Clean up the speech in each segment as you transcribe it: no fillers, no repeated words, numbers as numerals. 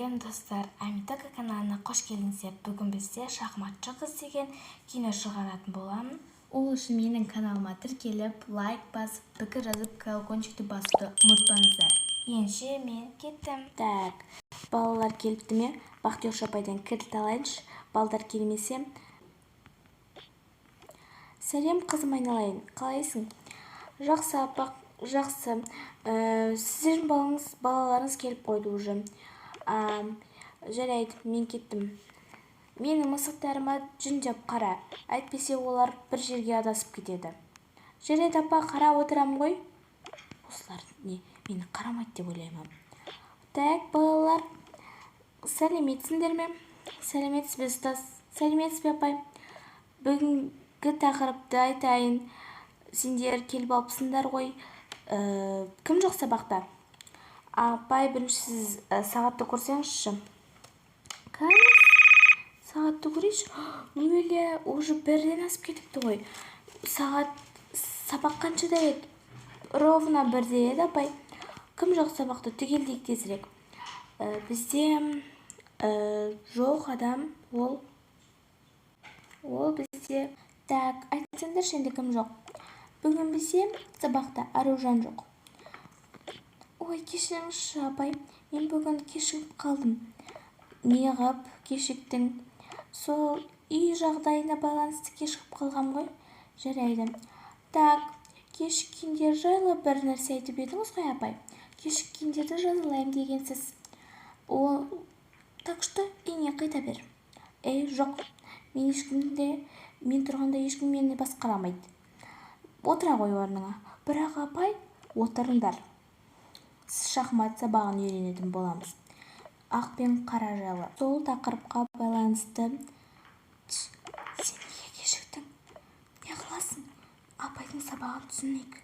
Сәлем достар, Амитака каналына қош келдіңіздер. Бүгін бізде шахматшы қыз деген кино шығаратын боламын. Ол үшін менің каналыма тіркеліп, лайк басып, пікір жазып, колокольчикті басуды ұмытпаңыздар. Енше мен кеттім. Так, балалар келіпті ме? Бақтияр апайдан кілт алайыншы. Балдар келмесе. Сәлем қызым айналайын, қалайсың? Жақсы апа, жақсы. Сіздердің балаларыңыз келіп қойды уже. Жарайды, мен кеттім. Менің мысықтарыма жүндеп қара, әйтпесе олар бір жерге адасып кетеді. Жарайды апа, қарап отырамын ғой. Осылар не, мені қарамайды деп ойлаймын. Так, балалар, сәлеметсіңдер ме? Сәлеметсіз бе ұстаз? Сәлеметсіз бе апай? Бүгінгі тақырыпты айтайын. Сендер келіп алыпсыңдар ғой. Кім жоқ сабақта? Апай, бірінші сіз сағатты көрсеңізші. Сағатты көрейші? Өлі, уже бірден асып кетіпті ғой. Сабақ қаншада еді? Ровно бірде еді, апай. Кім жоқ сабақты? Түгелдейік тезірек. Бізде жоқ адам, ол бізде. Так, айтсаңдаршы енді кім жоқ? Бүгін бізде сабақта Аружан жоқ. Ой, кешіріңізші апай, мен бүгін кешігіп қалдым. Неғып кешіктің? Сол үй жағдайына байланысты кешігіп қалғам ғой. Жарайды. Так, кешіккендер жайлы бір нәрсе айтып едіңіз ғой апай. Кешіккендерді жазалайым дегенсіз. Так что үйіне қайта бер. Жоқ, мен тұрғанда ешкім мені басқарамайды. Отыра ғой орныңа. Бірақ апай, отырыңдар. Шахмат сабағын үйренетін боламыз. Ақ пен қара жайлы. Сол тақырыпқа байланысты. Сен неге кешіктің? Не қыласың? Апайдың сабағын түсінейік.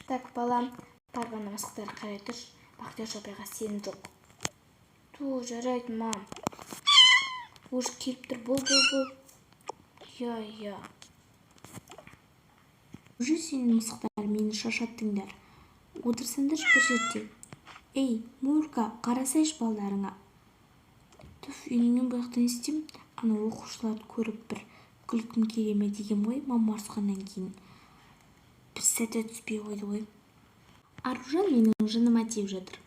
Так, балам, барғанда мысықтар қарай тұр. Бақтияр апайға сенім жоқ. Жарайды, мам. Уже келіп тұр. Бол. Я. Уже сенің мысықтар мені шаршаттыңдар. Отырсаңдар бір жерде. Ей, Мурка, қарасайшы балдарыңа. Түф, үйіңнен бұяқтан естім. Ана оқушыларды көріп бір күлкім келе ме деген ғой, мама ұрысқаннан кейін. Бір сәті түспей қойды ғой. Аружан менің жыныма тиіп жатыр.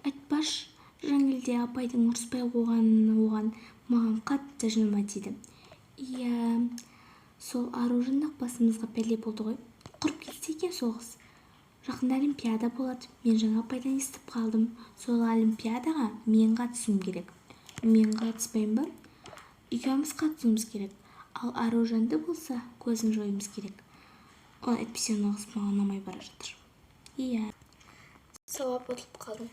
Айтпаш, Жаңелде апайдың ұрыспай қойғанын оған маған қатты жыныма тиді. Иә, сол Аружан басымызға пәле болды ғой. Құрып кетсе екен соғыс. Жақында олимпиада болады. Мен жаңа апайдан естіп қалдым. Сол олимпиадаға мен қатысуым керек. Мен қатыспайым ба? Екеуміз қатысуымыз керек. Ал Аружанды болса, көзін жойымыз керек. Ол әйтпесе нағыз маған ұнамай бара жатыр. Иә. Сауап ұтылып қалдым.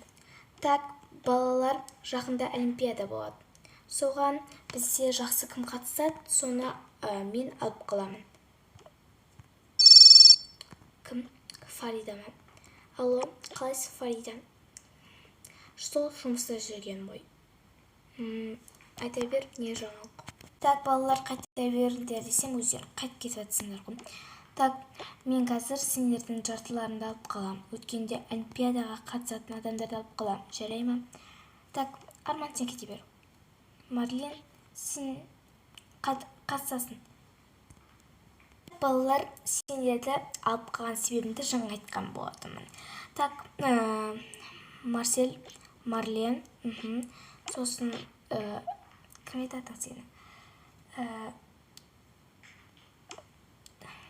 Так, балалар, жақында олимпиада болады. Соған бізде жақсы кім қатысады, соны мен алып қаламын. Кім? Фарида ма? Алло, қалайсың Фарида? Сол жұмыста жүрген ғой. Айта бер, не жаңалық? Так, балалар, қайта беріңдер десем, өздері қайтып кетіп жатсыңдар ғой. Так, мен қазір сендердің жартыларыңды алып қалам. Өткенде олимпиадаға қатысатын адамдарды алып қалам. Жарай ма? Так, Арман, сен кете бер. Марлен, сен қатысасың. Балалар, сендерді алып қалған себебімді жаңа айтқан болатынмын. Так, Марлен, сосын кім айтатын сені?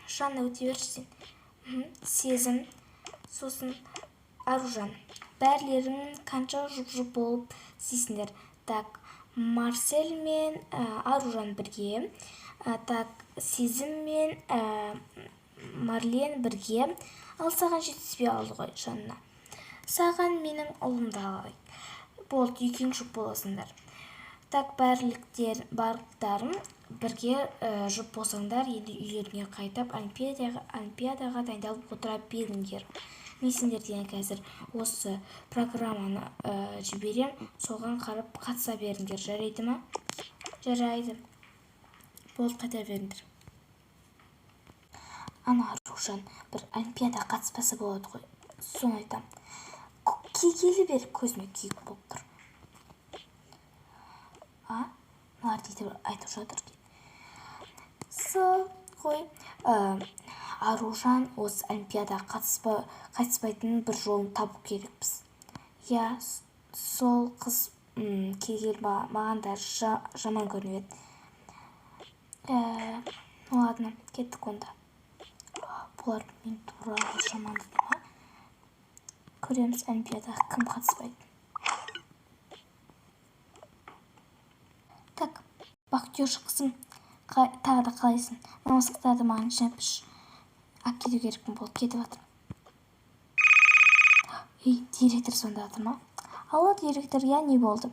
Жанна, өте берші сен. Сезім, сосын Аружан. Бәрлерің қанша жұп-жұп болып істейсіңдер. Так, Марсель мен Аружан бірге. Так, Сезім мен Марлен бірге. Ал саған жетіспей алды ғой, Жанна. Саған менің ұлымды алайық. Болды, екең жұп боласыңдар. Так, барлықтарым бірге жұп болсаңдар, енді үйлеріне қайтап олимпиадаға дайындалып отыра беріңдер. Мен сендерден қазір осы программаны жіберем, соған қарап қатыса беріңдер. Жарайды ма? Жарайды. Болды, қайта беріңдер. Ана Аружан бір олимпиада қатыспасы болады ғой. соны айтам. Келгелі бері көзіме күйік болып тұр. Мыналар дейді айтып жатыр дейді. Сол ғой, Аружан осы олимпиадаға қатыспайтын бір жолын табу керекпіз. Я, сол қыз келгел маған да жаман көрініп еді. Ладно, кеттік онда. Бұлар мен туралы жамандады ма? Көреміз олимпиадаға кім қатыспайды. Так, бақтиош қызым, тағы да қалайсың? Намазықтарды маған жинап әкелу керекпін болып кетіп жатыр. Директор сонда жатыр ма? Алло, директор, я не болды?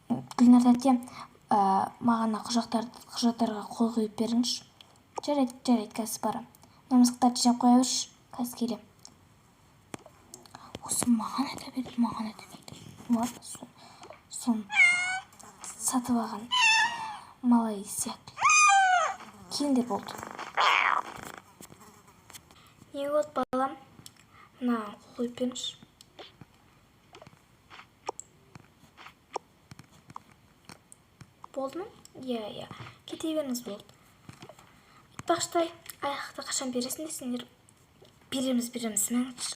Гүлнар тәте, маған құжаттарға қол қойып беріңізші. Жарайды, қазір барам. Намазықтарды жинап қоя берші, қазір келем. Осы маған айта берді. Ладно, сон сатып алған малай сияқты. Келіңдер болды. Не болды, балам? Мынаған қол қойып беріңізші. Болды ма? Иә, кете беріңіз болды. Айтпақшыдай, аяқты қашан бересіңдер сендер? Береміз, мәңгіш.